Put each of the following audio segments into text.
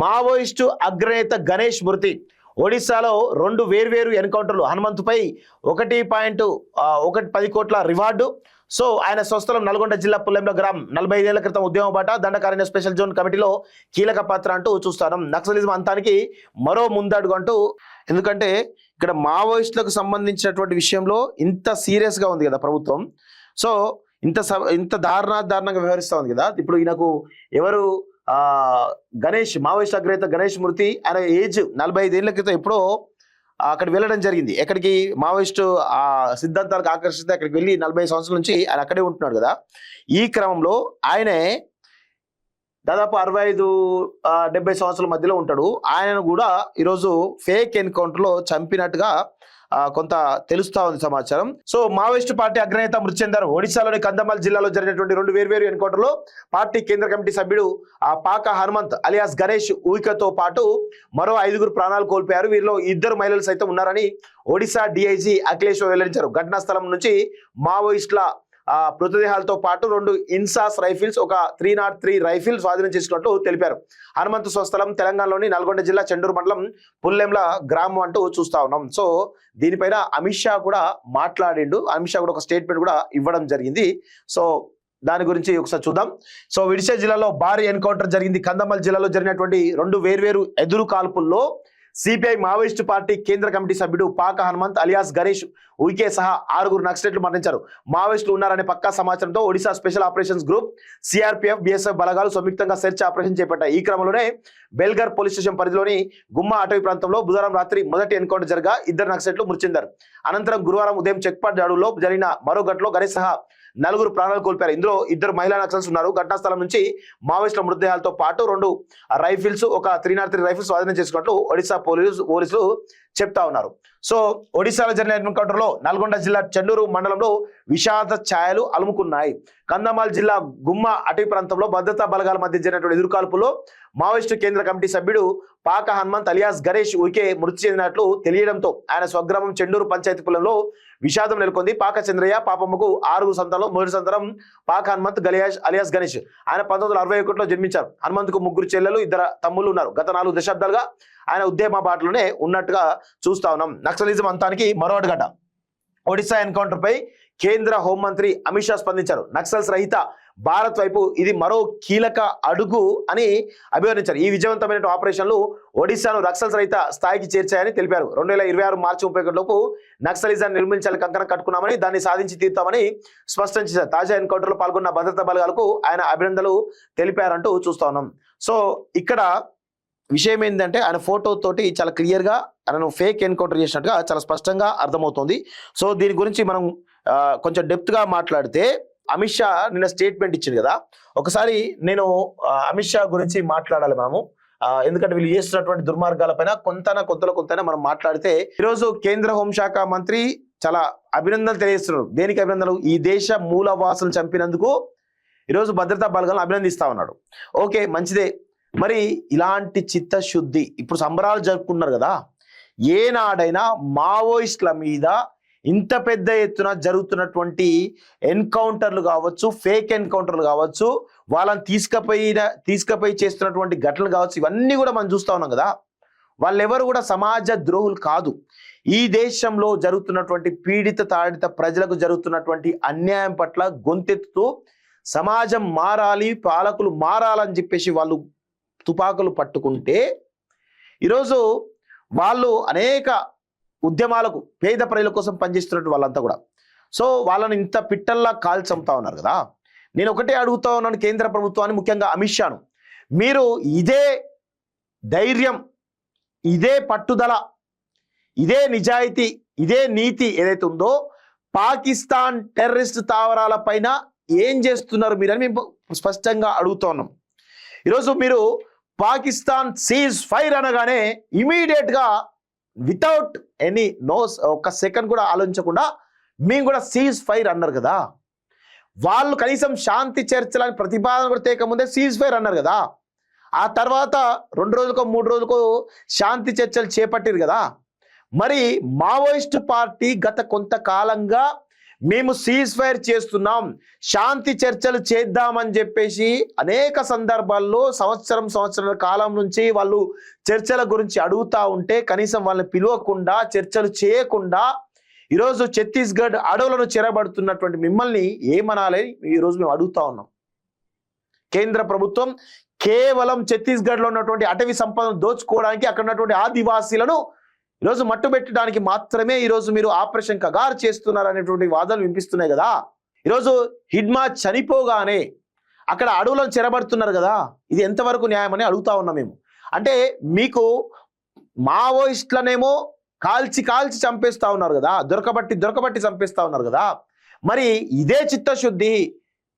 Maoist అగ్రనేత గణేష్ మృతి. ఒడిశాలో రెండు వేర్వేరు ఎన్కౌంటర్లు. హనుమంతుపై 1.10 కోట్ల రివార్డు. సో ఆయన స్వస్థలం నల్గొండ జిల్లా పుల్లెంల గ్రామం. 45 ఏళ్ల క్రితం ఉద్యమ బాట, దండకారణ్య స్పెషల్ జోన్ కమిటీలో కీలక పాత్ర అంటూ చూస్తాం. నక్సలిజం అంతానికి మరో ముందడుగు అంటూ. ఎందుకంటే ఇక్కడ మావోయిస్టులకు సంబంధించినటువంటి విషయంలో ఇంత సీరియస్గా ఉంది కదా ప్రభుత్వం. సో ఇంత దారుణంగా వ్యవహరిస్తూ ఉంది కదా. ఇప్పుడు ఈయనకు ఎవరు గణేష్, మావోయిస్ట్ అగ్రనేత గణేష్ మృతి. ఆయన ఏజ్ 45 ఏళ్ల క్రితం ఎప్పుడో అక్కడికి వెళ్ళడం జరిగింది. ఎక్కడికి? మావోయిస్టు సిద్ధాంతాలకు ఆకర్షిస్తే అక్కడికి వెళ్ళి 40 సంవత్సరాల నుంచి ఆయన అక్కడే ఉంటున్నాడు కదా. ఈ క్రమంలో ఆయనే దాదాపు 65-70 సంవత్సరాల మధ్యలో ఉంటాడు. ఆయనను కూడా ఈరోజు ఫేక్ ఎన్కౌంటర్లో చంపినట్టుగా కొంత తెలుస్తా ఉంది సమాచారం. సో మావోయిస్టు పార్టీ అగ్రనేత మృతి చెందారు. ఒడిశాలోని కంధమాల్ జిల్లాలో జరిగినటువంటి రెండు వేర్వేరు ఎన్కౌంటర్లో పార్టీ కేంద్ర కమిటీ సభ్యుడు పాక హనుమంత్ అలియాస్ గణేష్ ఊయికతో పాటు మరో 5 ప్రాణాలు కోల్పోయారు. వీరిలో 2 మహిళలు సైతం ఉన్నారని ఒడిశా డిఐజీ అఖిలేష్ వెల్లడించారు. ఘటనా స్థలం నుంచి మావోయిస్టుల మృతదేహాలతో పాటు 2 ఇన్సాస్ రైఫిల్స్, ఒక 303 రైఫిల్ స్వాధీనం చేసుకున్నట్లు తెలిపారు. హనుమంతు స్వస్థలం తెలంగాణలోని నల్గొండ జిల్లా చెండూరు మండలం పుల్లెంల గ్రామం అంటూ చూస్తా ఉన్నాం. సో దీనిపైన అమిత్ షా కూడా మాట్లాడిండు. అమిత్ షా కూడా ఒక స్టేట్మెంట్ కూడా ఇవ్వడం జరిగింది. సో దాని గురించి ఒకసారి చూద్దాం. సో విడిశా జిల్లాలో భారీ ఎన్కౌంటర్ జరిగింది. కంధమాల్ జిల్లాలో జరిగినటువంటి 2 వేర్వేరు ఎదురు కాల్పుల్లో సిపిఐ మావోయిస్టు పార్టీ కేంద్ర కమిటీ సభ్యుడు పాక హనుమంత్ అలియాస్ గణేష్ ఉయికే సహా 6 నక్సలైట్లు మరణించారు. మావోయిస్టులు ఉన్నారనే పక్కా సమాచారంతో Odisha special operations group, CRPF, BSF బలగాలు సంయుక్తంగా సెర్చ్ ఆపరేషన్ చేపట్టాయి. ఈ క్రమంలోనే బెల్గర్ పోలీస్ స్టేషన్ పరిధిలోని గుమ్మా అటవీ ప్రాంతంలో బుధవారం రాత్రి మొదటి ఎన్కౌంటర్ జరగా 2 నక్సలైట్లు మృతి చెందారు. అనంతరం గురువారం ఉదయం చెక్పాట్ అడవుల్లో జరిగిన మరో ఘటనలో గణేష్ సహా 4 ప్రాణాలు కోల్పోయారు. ఇందులో 2 మహిళా నక్సల్స్ ఉన్నారు. ఘటనా స్థలం నుంచి మావోయిస్టుల మృతదేహాలతో పాటు 2 రైఫిల్స్, ఒక 303 రైఫిల్స్ స్వాధీనం చేసుకున్నట్లు ఒడిశా పోలీసులు చెప్తా ఉన్నారు. సో ఒడిశాలో జరిగిన ఎన్కౌంటర్లో నల్గొండ జిల్లా చెండూరు మండలంలో విషాద ఛాయలు అలుముకున్నాయి. కంధమాల్ జిల్లా గుమ్మా అటవీ ప్రాంతంలో భద్రతా బలగాల మధ్య జరిగినటువంటి ఎదురుకాల్పులో మావోయిస్టు కేంద్ర కమిటీ సభ్యుడు పాక హనుమంత్ అలియాస్ గణేష్ ఉయికే మృతి చెందినట్లు తెలియడంతో ఆయన స్వగ్రామం చెండూరు పంచాయతీ పొలంలో విషాదం నెలకొంది. పాక చంద్రయ్య పాపమ్మకు 6 సంతానం. మొదటి సంతానం పాక హనుమంత్ అలియాస్ గణేష్. ఆయన 1961లో జన్మించారు. హనుమంత్కు 3 చెల్లెలు, 2 తమ్ముళ్ళు ఉన్నారు. గత 4 దశాబ్దాలుగా ఆయన ఉద్యమ బాటలోనే ఉన్నట్టుగా చూస్తా ఉన్నాం. నక్సలిజం అంతానికి మరో అడుగట. ఒడిశా ఎన్కౌంటర్ పై కేంద్ర హోంమంత్రి అమిత్ షా స్పందించారు. నక్సల్స్ రహిత భారత్ వైపు ఇది మరో కీలక అడుగు అని అభివర్ణించారు. ఈ విజయవంతమైన ఆపరేషన్లు ఒడిశాను నక్సల్స్ రహిత స్థాయికి చేర్చాయని తెలిపారు. 2026 మార్చి 31 లోపు నక్సలిజాన్ని నిర్మించాలని కంకణం కట్టుకున్నామని, దాన్ని సాధించి తీరుతామని స్పష్టం చేశారు. తాజా ఎన్కౌంటర్లో పాల్గొన్న భద్రతా బలగాలకు ఆయన అభినందనలు తెలిపారంటూ చూస్తా ఉన్నాం. సో ఇక్కడ విషయం ఏంటంటే ఆయన ఫోటో తోటి చాలా క్లియర్గా ఆయన ఫేక్ ఎన్కౌంటర్ చేసినట్టుగా చాలా స్పష్టంగా అర్థమవుతుంది. సో దీని గురించి మనం కొంచెం డెప్త్గా మాట్లాడితే, అమిత్ షా నిన్న స్టేట్మెంట్ ఇచ్చింది కదా. ఒకసారి నేను అమిత్ షా గురించి మాట్లాడాలి మనము. ఎందుకంటే వీళ్ళు చేస్తున్నటువంటి దుర్మార్గాలపైన కొంతైనా మనం మాట్లాడితే, ఈరోజు కేంద్ర హోంశాఖ మంత్రి చాలా అభినందనలు తెలియజేస్తున్నారు. దేనికి అభినందనలు? ఈ దేశ మూలవాసులు చంపినందుకు ఈరోజు భద్రతా బలగాలను అభినందిస్తా ఉన్నాడు. ఓకే, మంచిదే. మరి ఇలాంటి చిత్తశుద్ధి ఇప్పుడు సంబరాలు జరుపుకున్నారు కదా. ఏనాడైనా మావోయిస్టుల మీద ఇంత పెద్ద ఎత్తున జరుగుతున్నటువంటి ఎన్కౌంటర్లు కావచ్చు, ఫేక్ ఎన్కౌంటర్లు కావచ్చు, వాళ్ళని తీసుకుపోయి చేస్తున్నటువంటి ఘటనలు కావచ్చు, ఇవన్నీ కూడా మనం చూస్తా ఉన్నాం కదా. వాళ్ళెవరు కూడా సమాజ ద్రోహులు కాదు. ఈ దేశంలో జరుగుతున్నటువంటి పీడిత తాడిత ప్రజలకు జరుగుతున్నటువంటి అన్యాయం పట్ల గొంతెత్తుతూ సమాజం మారాలి, పాలకులు మారాలని చెప్పేసి వాళ్ళు తుపాకులు పట్టుకుంటే, ఈరోజు వాళ్ళు అనేక ఉద్యమాలకు, పేద ప్రజల కోసం పనిచేస్తున్నట్టు వాళ్ళంతా కూడా. సో వాళ్ళని ఇంత పిట్టల్లా కాల్చంతా ఉన్నారు కదా. నేను ఒకటే అడుగుతా ఉన్నాను కేంద్ర ప్రభుత్వాన్ని, ముఖ్యంగా అమిత్ షాను. మీరు ఇదే ధైర్యం, ఇదే పట్టుదల, ఇదే నిజాయితీ, ఇదే నీతి ఏదైతే ఉందో, పాకిస్తాన్ టెర్రరిస్ట్ స్థావరాల పైన ఏం చేస్తున్నారు మీరని మేము స్పష్టంగా అడుగుతా ఉన్నాం. ఈరోజు మీరు పాకిస్తాన్ సీజ్ ఫైర్ అనగానే ఇమీడియట్గా వితౌట్ ఎనీ ఒక్క సెకండ్ కూడా ఆలోచించకుండా మేము కూడా సీజ్ ఫైర్ అన్నారు కదా. వాళ్ళు కనీసం శాంతి చర్చలని ప్రతిపాదన కూడా తేకముందే సీజ్ ఫైర్ అన్నారు కదా. ఆ తర్వాత 2 రోజులకో 3 రోజులకో శాంతి చర్చలు చేపట్టారు కదా. మరి మావోయిస్టు పార్టీ గత కొంతకాలంగా మేము సీజ్ ఫైర్ చేస్తున్నాం, శాంతి చర్చలు చేద్దామని చెప్పేసి అనేక సందర్భాల్లో సంవత్సరాల కాలం నుంచి వాళ్ళు చర్చల గురించి అడుగుతా ఉంటే కనీసం వాళ్ళని పిలవకుండా చర్చలు చేయకుండా ఈరోజు ఛత్తీస్గఢ్ అడవులను చెరబడుతున్నటువంటి మిమ్మల్ని ఏమనాలి ఈరోజు మేము అడుగుతా ఉన్నాం. కేంద్ర ప్రభుత్వం కేవలం ఛత్తీస్గఢ్లో ఉన్నటువంటి అటవీ సంపదను దోచుకోవడానికి, అక్కడ ఉన్నటువంటి ఆదివాసీలను ఈరోజు మట్టుబెట్టడానికి మాత్రమే ఈరోజు మీరు ఆపరేషన్ కగార్ చేస్తున్నారు అనేటువంటి వాదనలు వినిపిస్తున్నాయి కదా. ఈరోజు హిడ్మా చనిపోగానే అక్కడ అడవులను చెరబడుతున్నారు కదా, ఇది ఎంతవరకు న్యాయం అని అడుగుతా ఉన్నాం మేము. అంటే మీకు మావోయిస్టులనేమో కాల్చి చంపేస్తా ఉన్నారు కదా, దొరకబట్టి చంపేస్తా ఉన్నారు కదా. మరి ఇదే చిత్తశుద్ధి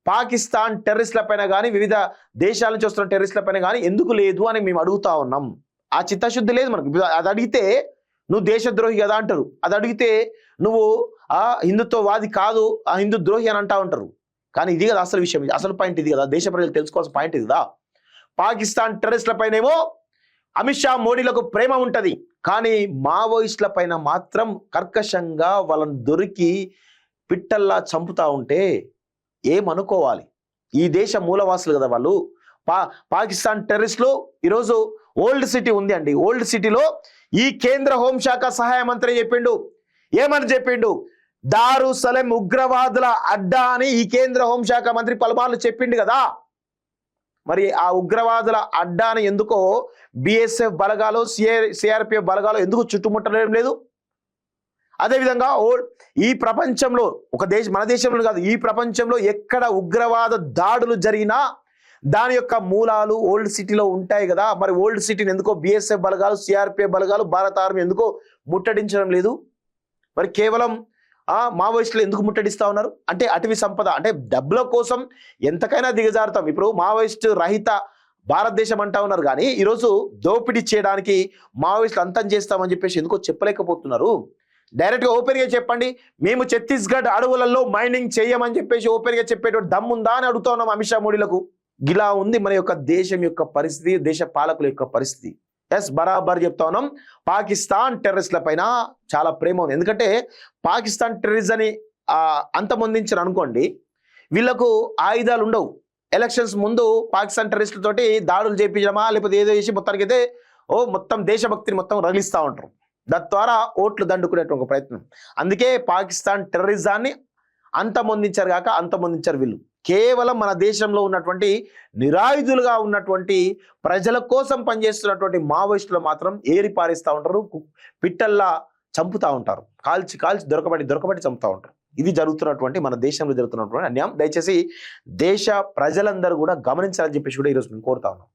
పాకిస్తాన్ టెర్రరిస్టుల పైన కానీ వివిధ దేశాల నుంచి వస్తున్న టెర్రరిస్టుల పైన కానీ ఎందుకు లేదు అని మేము అడుగుతా ఉన్నాం. ఆ చిత్తశుద్ధి లేదు మనకు. అది అడిగితే నువ్వు దేశద్రోహి కదా అంటారు, అది అడిగితే నువ్వు హిందుత్వవాది కాదు, ఆ హిందూ ద్రోహి అని అంటా ఉంటారు. కానీ ఇది కదా అసలు విషయం, అసలు పాయింట్ ఇది కదా, దేశ ప్రజలు తెలుసుకోవాల్సిన పాయింట్ ఇది కదా. పాకిస్తాన్ టెర్రరిస్టుల పైనేమో అమిత్ షా మోడీలకు ప్రేమ ఉంటది, కానీ మావోయిస్టుల పైన మాత్రం కర్కశంగా వాళ్ళని దొరికి పిట్టల్లా చంపుతా ఉంటే ఏమనుకోవాలి? ఈ దేశ మూలవాసులు కదా వాళ్ళు. పాకిస్తాన్ టెర్రరిస్టులు ఈరోజు ఓల్డ్ సిటీ ఉంది అండి, ఓల్డ్ సిటీలో ఈ కేంద్ర హోంశాఖ సహాయ మంత్రి చెప్పిండు, ఏమని చెప్పిండు, దారుసలేం ఉగ్రవాదుల అడ్డా అని ఈ కేంద్ర హోంశాఖ మంత్రి పలుమార్లు చెప్పిండు కదా. మరి ఆ ఉగ్రవాదుల అడ్డాని ఎందుకో బిఎస్ఎఫ్ బలగాలు సిఆర్పిఎఫ్ బలగాలు ఎందుకు చుట్టుముట్టడం లేదు? అదేవిధంగా ఈ ప్రపంచంలో మన దేశంలో కాదు, ఈ ప్రపంచంలో ఎక్కడ ఉగ్రవాద దాడులు జరిగినా దాని యొక్క మూలాలు ఓల్డ్ సిటీలో ఉంటాయి కదా. మరి ఓల్డ్ సిటీని ఎందుకో బిఎస్ఎఫ్ బలగాలు సిఆర్పిఎఫ్ బలగాలు భారత ఆర్మీ ఎందుకో ముట్టడించడం లేదు? మరి కేవలం మావోయిస్టులు ఎందుకు ముట్టడిస్తా ఉన్నారు? అంటే అటవీ సంపద అంటే డబ్బుల కోసం ఎంతకైనా దిగజారుతాం. ఇప్పుడు మావోయిస్టు రహిత భారతదేశం అంటా ఉన్నారు, కానీ ఈరోజు దోపిడీ చేయడానికి మావోయిస్టులు అంతం చేస్తామని చెప్పేసి ఎందుకో చెప్పలేకపోతున్నారు. డైరెక్ట్గా ఓపెన్గా చెప్పండి, మేము ఛత్తీస్గఢ్ అడవులలో మైనింగ్ చేయమని చెప్పేసి ఓపెన్గా చెప్పేటువంటి దమ్ముందా అని అడుగుతా ఉన్నాం అమిత్ షా మోడీలకు. ఇలా ఉంది మన యొక్క దేశం యొక్క పరిస్థితి, దేశ పాలకుల యొక్క పరిస్థితి. ఎస్, బరాబర్ చెప్తా ఉన్నాం, పాకిస్తాన్ టెర్రరిస్టుల పైన చాలా ప్రేమ ఉంది. ఎందుకంటే పాకిస్తాన్ టెర్రరిజం అంతమొందించారు అనుకోండి, వీళ్ళకు ఆయుధాలు ఉండవు. ఎలక్షన్స్ ముందు పాకిస్తాన్ టెర్రరిస్టులతోటి దాడులు చేయించడమా లేకపోతే ఏదో చేసి మొత్తానికి అయితే మొత్తం దేశభక్తిని మొత్తం రగిలిస్తూ ఉంటారు. తద్వారా ఓట్లు దండుకునేటువంటి ఒక ప్రయత్నం. అందుకే పాకిస్తాన్ టెర్రరిజాన్ని అంతమొందించారు వీళ్ళు. కేవలం మన దేశంలో ఉన్నటువంటి నిరాయుధులుగా ఉన్నటువంటి ప్రజల కోసం పనిచేస్తున్నటువంటి మావోయిస్టులు మాత్రం ఏరి పారేస్తూ ఉంటారు, పిట్టల్లా చంపుతా ఉంటారు, కాల్చి దొరకబట్టి చంపుతా ఉంటారు. ఇది జరుగుతున్నటువంటి మన దేశంలో జరుగుతున్నటువంటి అన్యాయం. దయచేసి దేశ ప్రజలందరూ కూడా గమనించాలని చెప్పేసి కూడా ఈరోజు నేను కోరుతా ఉన్నాను.